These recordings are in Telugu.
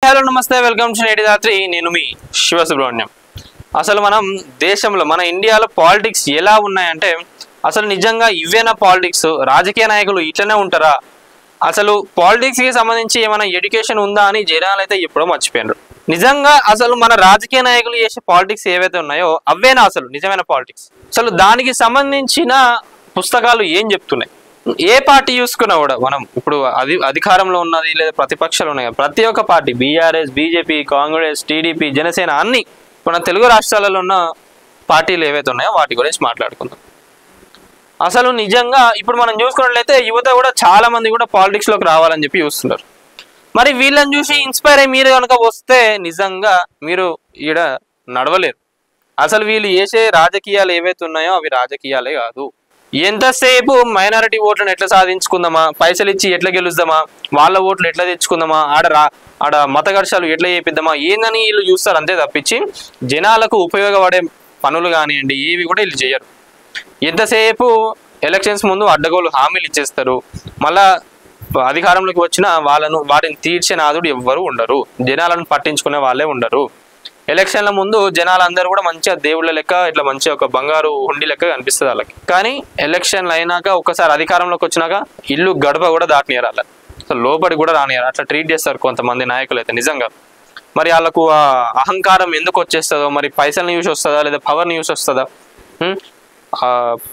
హలో నమస్తే వెల్కమ్ టు నేటి రాత్రి నేను మీ శివసుబ్రహ్మణ్యం అసలు మనం దేశంలో మన ఇండియాలో పాలిటిక్స్ ఎలా ఉన్నాయంటే అసలు నిజంగా ఇవేనా పాలిటిక్స్ రాజకీయ నాయకులు ఇట్లనే ఉంటారా అసలు పాలిటిక్స్ కి సంబంధించి ఏమైనా ఎడ్యుకేషన్ ఉందా అని జనాలు అయితే ఎప్పుడో మర్చిపోయారు నిజంగా అసలు మన రాజకీయ నాయకులు చేసే పాలిటిక్స్ ఏవైతే ఉన్నాయో అవేనా అసలు నిజమైన పాలిటిక్స్ అసలు దానికి సంబంధించిన పుస్తకాలు ఏం చెప్తున్నాయి ఏ పార్టీ చూసుకున్నా కూడా మనం ఇప్పుడు అధికారంలో ఉన్నది లేదా ప్రతిపక్షాలు ఉన్నాయి ప్రతి ఒక్క party BRS BJP Congress TDP Janasena అన్ని మన తెలుగు రాష్ట్రాలలో ఉన్న పార్టీలు ఏవైతే ఉన్నాయో వాటి గురించి మాట్లాడుకుందాం అసలు నిజంగా ఇప్పుడు మనం చూసుకున్నట్లయితే యువత కూడా చాలా మంది కూడా పాలిటిక్స్ లోకి రావాలని చెప్పి చూస్తున్నారు మరి వీళ్ళని చూసి ఇన్స్పైర్ అయ్యి మీరు కనుక వస్తే నిజంగా మీరు ఈడ నడవలేరు అసలు వీళ్ళు చేసే రాజకీయాలు ఏవైతే ఉన్నాయో అవి రాజకీయాలే కాదు ఎంతసేపు మైనారిటీ ఓట్లను ఎట్లా సాధించుకుందామా పైసలు ఇచ్చి ఎట్లా గెలుద్దామా వాళ్ళ ఓట్లు ఎట్లా తెచ్చుకుందామా ఆడ మత ఘర్షాలు ఎట్లా చేపిద్దామా ఏందని వీళ్ళు చూస్తారు అంతే తప్పించి జనాలకు ఉపయోగపడే పనులు కానివ్వండి ఏవి కూడా వీళ్ళు చేయరు ఎంతసేపు ఎలక్షన్స్ ముందు అడ్డగోలు హామీలు ఇచ్చేస్తారు మళ్ళా అధికారంలోకి వచ్చిన వాటిని తీర్చే నాదుడు ఎవ్వరు ఉండరు జనాలను పట్టించుకునే వాళ్ళే ఉండరు ఎలక్షన్ల ముందు జనాలందరూ కూడా మంచిగా దేవుళ్ళ లెక్క ఇట్లా మంచిగా ఒక బంగారు హుండి లెక్క కనిపిస్తుంది వాళ్ళకి కానీ ఎలక్షన్లు అయినాక ఒకసారి అధికారంలోకి వచ్చినాక ఇల్లు గడప కూడా దాటనియరు వాళ్ళ అసలు లోపలి కూడా రానియరు అట్లా ట్రీట్ చేస్తారు కొంతమంది నాయకులు అయితే నిజంగా మరి వాళ్ళకు ఆ అహంకారం ఎందుకు వచ్చేస్తుందో మరి పైసల్ని యూస్ వస్తుందా లేదా పవర్ని యూస్ వస్తుందా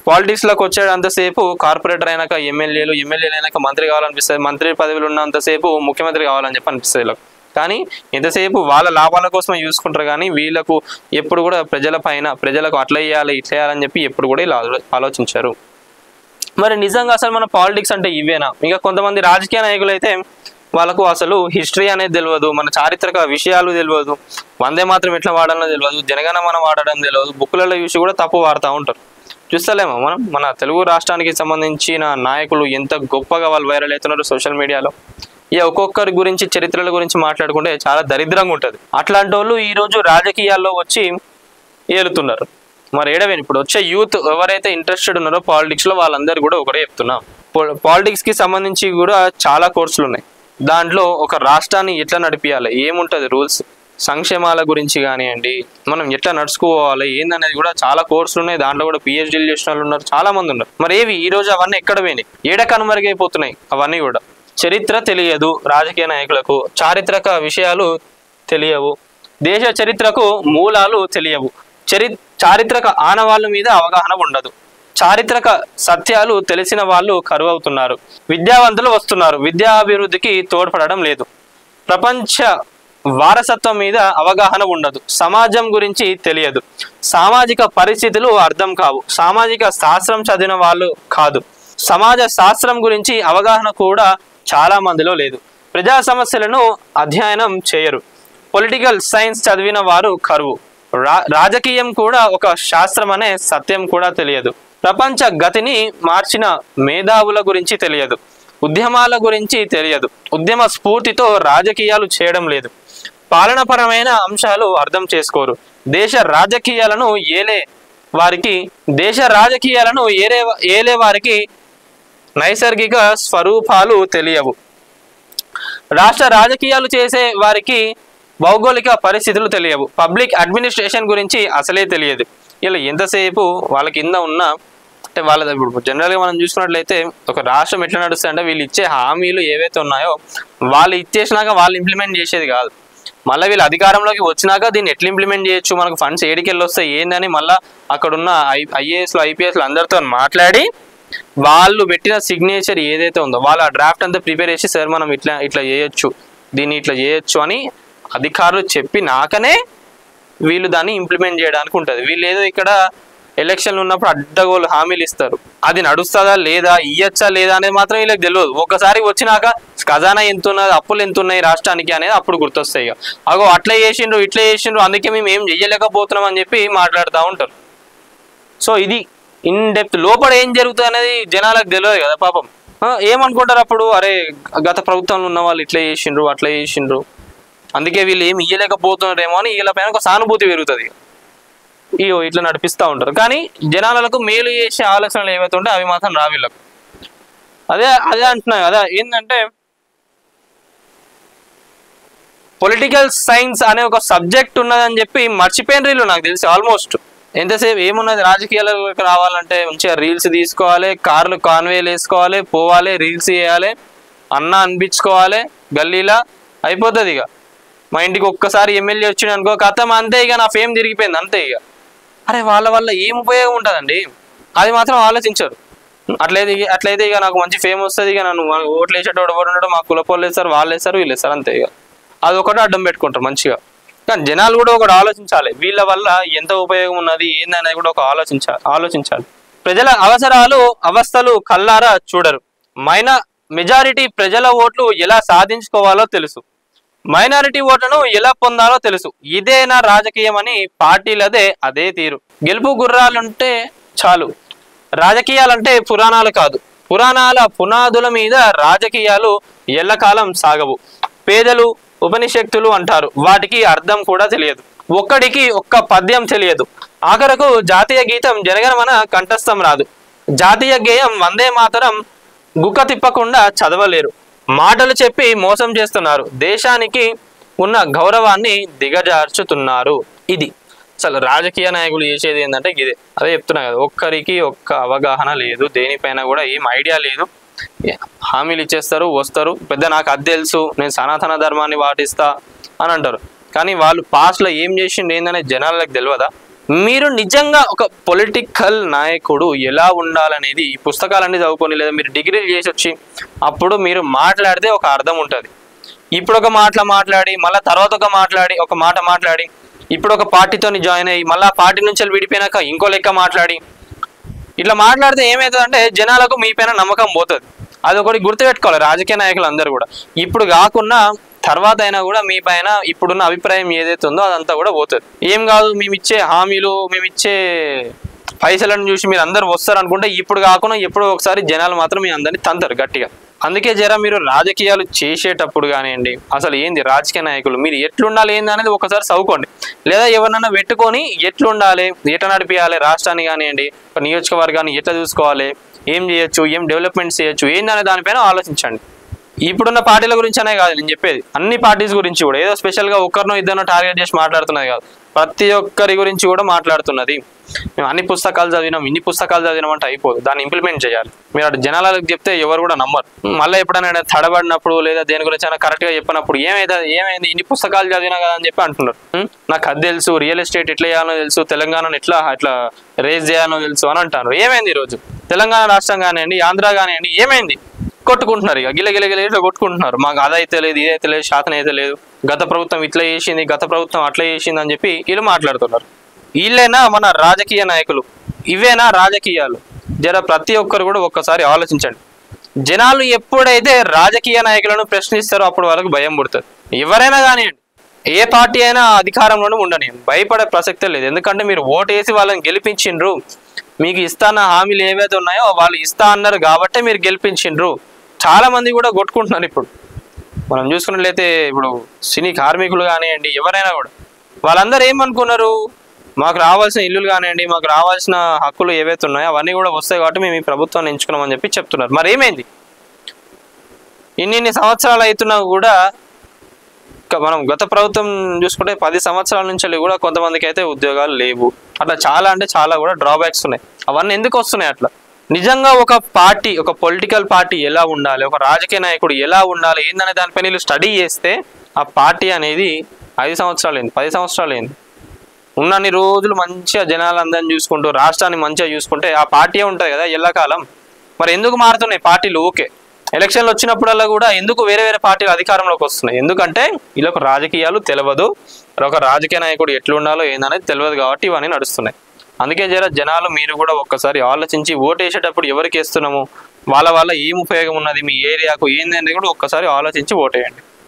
పాలిటిక్స్ లోకి వచ్చేటంతసేపు కార్పొరేటర్ అయినాక ఎమ్మెల్యేలు అయినాక మంత్రి కావాలనిపిస్తుంది మంత్రి పదవులు ఉన్నంతసేపు ముఖ్యమంత్రి కావాలని చెప్పి అనిపిస్తుంది వీళ్ళకి కానీ ఎంతసేపు వాళ్ళ లాభాల కోసమే చూసుకుంటారు కానీ వీళ్ళకు ఎప్పుడు కూడా ప్రజలకు అట్లా ఇట్లా చేయాలని చెప్పి ఎప్పుడు కూడా ఇలా ఆలోచించారు మరి నిజంగా అసలు మన పాలిటిక్స్ అంటే ఇవేనా ఇంకా కొంతమంది రాజకీయ నాయకులు అయితే వాళ్ళకు అసలు హిస్టరీ అనేది తెలియదు మన చారిత్రక విషయాలు తెలియదు వందే మాత్రం ఎట్లా వాడాలో తెలియదు జనగణమన వాడడం తెలియదు బుక్కులలో చూసి కూడా తప్పు వాడుతూ ఉంటారు చూస్తలేమో మనం మన తెలుగు రాష్ట్రానికి సంబంధించిన నాయకులు ఎంత గొప్పగా వాళ్ళు వైరల్ అవుతున్నారు సోషల్ మీడియాలో ఒక్కొక్కరి గురించి చరిత్రల గురించి మాట్లాడుకుంటే చాలా దరిద్రంగా ఉంటుంది అట్లాంటి వాళ్ళు ఈ రోజు రాజకీయాల్లో వచ్చి ఏలుతున్నారు మరి ఏడవేని ఇప్పుడు వచ్చే యూత్ ఎవరైతే ఇంట్రెస్టెడ్ ఉన్నారో పాలిటిక్స్ లో వాళ్ళందరూ కూడా ఒకటే చెప్తున్నా పాలిటిక్స్ కి సంబంధించి కూడా చాలా కోర్సులు ఉన్నాయి దాంట్లో ఒక రాష్ట్రాన్ని ఎట్లా నడిపియాలి ఏముంటది రూల్స్ సంక్షేమాల గురించి కానివ్వండి మనం ఎట్లా నడుచుకోవాలి ఏందనేది కూడా చాలా కోర్సులు ఉన్నాయి దాంట్లో కూడా పిహెచ్డీలు చేసిన వాళ్ళు ఉన్నారు చాలా మంది ఉన్నారు మరి ఏవి ఈ రోజు అవన్నీ ఎక్కడ పోయినాయి ఏడ కనుమరుగైపోతున్నాయి అవన్నీ కూడా చరిత్ర తెలియదు రాజకీయ నాయకులకు చారిత్రక విషయాలు తెలియవు దేశ చరిత్రకు మూలాలు తెలియవు చారిత్రక ఆనవాళ్ళ మీద అవగాహన ఉండదు చారిత్రక సత్యాలు తెలిసిన వాళ్ళు కరువవుతున్నారు విద్యావంతులు వస్తున్నారు విద్యాభివృద్ధికి తోడ్పడడం లేదు ప్రపంచ వారసత్వం మీద అవగాహన ఉండదు సమాజం గురించి తెలియదు సామాజిక పరిస్థితులు అర్థం కావు సామాజిక శాస్త్రం చదివిన వాళ్ళు కాదు సమాజ శాస్త్రం గురించి అవగాహన కూడా చాలా మందిలో లేదు ప్రజా సమస్యలను అధ్యయనం చేయరు పొలిటికల్ సైన్స్ చదివిన వారు కరువు రాజకీయం కూడా ఒక శాస్త్రం అనే సత్యం కూడా తెలియదు ప్రపంచ గతిని మార్చిన మేధావుల గురించి తెలియదు ఉద్యమాల గురించి తెలియదు ఉద్యమ స్ఫూర్తితో రాజకీయాలు చేయడం లేదు పాలనపరమైన అంశాలు అర్థం చేసుకోరు దేశ రాజకీయాలను ఏలే వారికి నైసర్గిక స్వరూపాలు తెలియవు రాష్ట్ర రాజకీయాలు చేసే వారికి భౌగోళిక పరిస్థితులు తెలియవు పబ్లిక్ అడ్మినిస్ట్రేషన్ గురించి అసలే తెలియదు ఇలా ఎంతసేపు వాళ్ళ కింద ఉన్న అంటే వాళ్ళ ఇప్పుడు జనరల్గా మనం చూసుకున్నట్లయితే ఒక రాష్ట్రం ఎట్లా నడుస్తుందంటే వీళ్ళు ఇచ్చే హామీలు ఏవైతే ఉన్నాయో వాళ్ళు ఇచ్చేసినాక వాళ్ళు ఇంప్లిమెంట్ చేసేది కాదు మళ్ళీ వీళ్ళు అధికారంలోకి వచ్చినాక దీన్ని ఎట్లా ఇంప్లిమెంట్ చేయొచ్చు మనకు ఫండ్స్ ఏడికెళ్ళి వస్తాయి ఏందని మళ్ళీ అక్కడున్న ఐఏఎస్లు ఐపీఎస్లు అందరితో మాట్లాడి వాళ్ళు పెట్టిన సిగ్నేచర్ ఏదైతే ఉందో వాళ్ళు ఆ డ్రాఫ్ట్ అంతా ప్రిపేర్ చేసి సార్ మనం ఇట్లా చేయొచ్చు దీన్ని ఇట్లా చేయొచ్చు అని అధికారులు చెప్పినాకనే వీళ్ళు దాన్ని ఇంప్లిమెంట్ చేయడానికి ఉంటుంది వీళ్ళు ఏదో ఇక్కడ ఎలక్షన్లు ఉన్నప్పుడు అడ్డగోలు హామీలు ఇస్తారు అది నడుస్తుందా లేదా ఇయ్యచ్చా లేదా అనేది మాత్రం వీళ్ళకి తెలియదు ఒకసారి వచ్చినాక ఖజానా ఎంత ఉన్నది అప్పులు ఎంత ఉన్నాయి రాష్ట్రానికి అనేది అప్పుడు గుర్తొస్తాయి అగో అట్లా చేసిండ్రు ఇట్లా చేసిండ్రు అందుకే మేము ఏం చెయ్యలేకపోతున్నాం అని చెప్పి మాట్లాడుతూ ఉంటారు సో ఇది ఇన్ డెప్త్ లోపల ఏం జరుగుతుంది అనేది జనాలకు తెలియదు కదా పాపం ఏమనుకుంటారు అప్పుడు అరే గత ప్రభుత్వంలో ఉన్న వాళ్ళు ఇట్లా చేసిండ్రు అట్లా చేసిండ్రు అందుకే వీళ్ళు ఏమి ఇయ్యలేకపోతున్నారేమో అని వీళ్ళ పైన ఒక సానుభూతి పెరుగుతుంది ఇట్లా నడిపిస్తూ ఉంటారు కానీ జనాలకు మేలు చేసే ఆలోచనలు ఏవైతే ఉంటే అవి మాత్రం రా వీళ్ళకు అదే అంటున్నా కదా ఏంటంటే పొలిటికల్ సైన్స్ అనే ఒక సబ్జెక్ట్ ఉన్నదని చెప్పి మర్చిపోయిన రీలు నాకు తెలిసి ఆల్మోస్ట్. ఎంతసేపు ఏమున్నది రాజకీయాలకు రావాలంటే మంచిగా రీల్స్ తీసుకోవాలి, కార్లు కాన్వేలు వేసుకోవాలి, పోవాలి, రీల్స్ చేయాలి, అన్న అనిపించుకోవాలి, గల్లీలా అయిపోతుంది. ఇక మా ఇంటికి ఒక్కసారి ఎమ్మెల్యే వచ్చింది అనుకో కథం అంతే, ఇక నా ఫేమ్ తిరిగిపోయింది అంతే. ఇక అరే వాళ్ళ వల్ల ఏం ఉపయోగం ఉంటుందండి, అది మాత్రం ఆలోచించరు. అట్లయితే ఇక నాకు మంచి ఫేమ్ వస్తుంది, ఇక నన్ను ఓట్లు వేసేటోడు ఎవరు ఉండడం, మా కులపోళ్ళు వేస్తారు, వాళ్ళు వేస్తారు, వీళ్ళు వేస్తారు అంతే. ఇక అది ఒకటి అడ్డం పెట్టుకుంటారు మంచిగా. కానీ జనాలు కూడా ఒకటి ఆలోచించాలి, వీళ్ళ వల్ల ఎంత ఉపయోగం ఉన్నది ఏందనేది కూడా ఒక ఆలోచించాలి. ప్రజల అవసరాలు అవస్థలు కల్లారా చూడరు. మెజారిటీ ప్రజల ఓట్లు ఎలా సాధించుకోవాలో తెలుసు, మైనారిటీ ఓట్లను ఎలా పొందాలో తెలుసు. ఇదేనా రాజకీయం అని పార్టీలదే అదే తీరు. గెలుపు గుర్రాలుంటే చాలు, రాజకీయాలంటే పురాణాలు కాదు. పురాణాల పునాదుల మీద రాజకీయాలు ఎల్లకాలం సాగవు. పేదలు ఉపనిషత్తులు అంటారు, వాటికి అర్థం కూడా తెలియదు. ఒక్కడికి ఒక్క పద్యం తెలియదు. ఆఖరకు జాతీయ గీతం జనగణమన కంఠస్థం రాదు. జాతీయ గేయం వందే మాతరం గుక్క తిప్పకుండా చదవలేరు. మాటలు చెప్పి మోసం చేస్తున్నారు, దేశానికి ఉన్న గౌరవాన్ని దిగజార్చుతున్నారు. ఇది అసలు రాజకీయ నాయకులు చేసేది ఏంటంటే ఇదే. అదే చెప్తున్నా కదా, ఒక్కరికి ఒక్క అవగాహన లేదు, దేనిపైన కూడా ఏం ఐడియా లేదు. హామీలు ఇచ్చేస్తారు, వస్తారు, పెద్ద నాకు అది తెలుసు, నేను సనాతన ధర్మాన్ని పాటిస్తా అని అంటారు. కానీ వాళ్ళు పాస్ట్లో ఏం చేసిండు ఏందనేది జనాలకు తెలియదా? మీరు నిజంగా ఒక పొలిటికల్ నాయకుడు ఎలా ఉండాలనేది ఈ పుస్తకాలన్నీ చదువుకొని లేదా మీరు డిగ్రీలు చేసి వచ్చి అప్పుడు మీరు మాట్లాడితే ఒక అర్థం ఉంటుంది. ఇప్పుడు ఒక మాట్లాడి మళ్ళీ తర్వాత ఒక మాట మాట్లాడి ఇప్పుడు ఒక పార్టీతో జాయిన్ అయ్యి మళ్ళీ ఆ పార్టీ నుంచి విడిపోయినాక ఇంకో లెక్క మాట్లాడి ఇట్లా మాట్లాడితే ఏమవుతుందంటే జనాలకు మీ పైన నమ్మకం పోతుంది. అది ఒకటి గుర్తుపెట్టుకోవాలి రాజకీయ నాయకులు అందరూ కూడా. ఇప్పుడు కాకుండా తర్వాత అయినా కూడా మీ పైన ఇప్పుడున్న అభిప్రాయం ఏదైతే ఉందో అదంతా కూడా పోతుంది. ఏం కాదు, మేమిచ్చే హామీలు మేమిచ్చే పైసలను చూసి మీరు అందరు వస్తారు అనుకుంటే ఇప్పుడు కాకుండా ఎప్పుడో ఒకసారి జనాలు మాత్రం మీ అందరినీ తంతారు గట్టిగా. అందుకే మీరు రాజకీయాలు చేసేటప్పుడు కానివ్వండి, అసలు ఏంది రాజకీయ నాయకులు మీరు ఎట్లుండాలి ఏంది అనేది ఒకసారి చదువుకోండి. లేదా ఎవరినైనా పెట్టుకొని ఎట్లుండాలి, ఎట్లా నడిపించాలి రాష్ట్రాన్ని కానివ్వండి, ఒక నియోజకవర్గాన్ని ఎట్లా చూసుకోవాలి, ఏం చేయొచ్చు, ఏం డెవలప్మెంట్స్ చేయొచ్చు ఏందనే దానిపైన ఆలోచించండి. ఇప్పుడున్న పార్టీల గురించి అనే కాదు నేను చెప్పేది, అన్ని పార్టీస్ గురించి కూడా. ఏదో స్పెషల్గా ఒక్కరినో ఇద్దరినో టార్గెట్ చేసి మాట్లాడుతున్నది కాదు, ప్రతి ఒక్కరి గురించి కూడా మాట్లాడుతున్నది. మేము అన్ని పుస్తకాలు చదివినాం, ఇన్ని పుస్తకాలు చదివినాం అంటే అయిపోదు, దాన్ని ఇంప్లిమెంట్ చేయాలి. మీరు అటు జనాలకు చెప్తే ఎవరు కూడా నమ్మరు. మళ్ళీ ఎప్పుడైనా తడబడినప్పుడు లేదా దేని గురించి అయినా కరెక్ట్గా చెప్పినప్పుడు ఏమైంది ఇన్ని పుస్తకాలు చదివినా కదా అని చెప్పి అంటున్నారు. నాకు అది తెలుసు, రియల్ ఎస్టేట్ ఎట్లా చేయాలో తెలుసు, తెలంగాణను ఎట్లా రేజ్ చేయాలో తెలుసు అని అంటారు. ఏమైంది ఈరోజు తెలంగాణ రాష్ట్రం కానివ్వండి, ఆంధ్ర కానివ్వండి, ఏమైంది? కొట్టుకుంటున్నారు, ఇక గిలగిలగిల ఇట్లా కొట్టుకుంటున్నారు. మాకు అదైతే లేదు, ఇదైతే లేదు, శాతం అయితే లేదు, గత ప్రభుత్వం ఇట్లా చేసింది, గత ప్రభుత్వం అట్లా చేసింది అని చెప్పి వీళ్ళు మాట్లాడుతున్నారు. వీళ్ళేనా మన రాజకీయ నాయకులు? ఇవేనా రాజకీయాలు? ప్రతి ఒక్కరు కూడా ఒక్కసారి ఆలోచించండి. జనాలు ఎప్పుడైతే రాజకీయ నాయకులను ప్రశ్నిస్తారో అప్పుడు వాళ్ళకు భయం పుడుతుంది. ఎవరైనా కానివ్వండి, ఏ పార్టీ అయినా అధికారంలోనూ ఉండని, భయపడే ప్రసక్తే లేదు. ఎందుకంటే మీరు ఓటేసి వాళ్ళని గెలిపించిండ్రు, మీకు ఇస్తాన్న హామీలు ఏవైతే ఉన్నాయో వాళ్ళు ఇస్తా అన్నారు కాబట్టి మీరు గెలిపించిండ్రు. చాలా మంది కూడా కొట్టుకుంటున్నారు. ఇప్పుడు మనం చూసుకున్నట్లయితే ఇప్పుడు సినీ కార్మికులు కానివ్వండి, ఎవరైనా కూడా వాళ్ళందరూ ఏమనుకున్నారు, మాకు రావాల్సిన ఇల్లులు కానివ్వండి, మాకు రావాల్సిన హక్కులు ఏవైతే ఉన్నాయో అవన్నీ కూడా వస్తాయి కాబట్టి మేము ఈ ప్రభుత్వాన్ని ఎంచుకున్నామని చెప్పి చెప్తున్నారు. మరి ఏమైంది? ఇన్ని సంవత్సరాలు అవుతున్నా కూడా మనం గత ప్రభుత్వం చూసుకుంటే 10 సంవత్సరాల నుంచి కూడా కొంతమందికి అయితే ఉద్యోగాలు లేవు. అట్లా చాలా కూడా డ్రాబ్యాక్స్ ఉన్నాయి. అవన్నీ ఎందుకు వస్తున్నాయి అట్లా? నిజంగా ఒక పార్టీ, ఒక పొలిటికల్ పార్టీ ఎలా ఉండాలి, ఒక రాజకీయ నాయకుడు ఎలా ఉండాలి ఏందనే దానిపై వీళ్ళు స్టడీ చేస్తే ఆ పార్టీ అనేది 5 సంవత్సరాలు అయింది, 10 సంవత్సరాలు అయింది, ఉన్నన్ని రోజులు మంచిగా జనాలందరినీ చూసుకుంటూ రాష్ట్రాన్ని మంచిగా చూసుకుంటే ఆ పార్టీ ఉంటుంది కదా ఎల్లకాలం. మరి ఎందుకు మారుతున్నాయి పార్టీలు? ఓకే, ఎలక్షన్లు వచ్చినప్పుడల్లా కూడా ఎందుకు వేరే పార్టీలు అధికారంలోకి వస్తున్నాయి? ఎందుకంటే వీళ్ళకు రాజకీయాలు తెలియదు, ఒక రాజకీయ నాయకుడు ఎట్లుండాలో ఏందనేది తెలియదు కాబట్టి ఇవన్నీ నడుస్తున్నాయి. అందుకే జనాలు మీరు కూడా ఒక్కసారి ఆలోచించి ఓటేసేటప్పుడు ఎవరికి వేస్తున్నాము, వాళ్ళ ఏం ఉపయోగం ఉన్నది, మీ ఏరియాకు ఏంది అనేది కూడా ఒక్కసారి ఆలోచించి ఓటేయండి.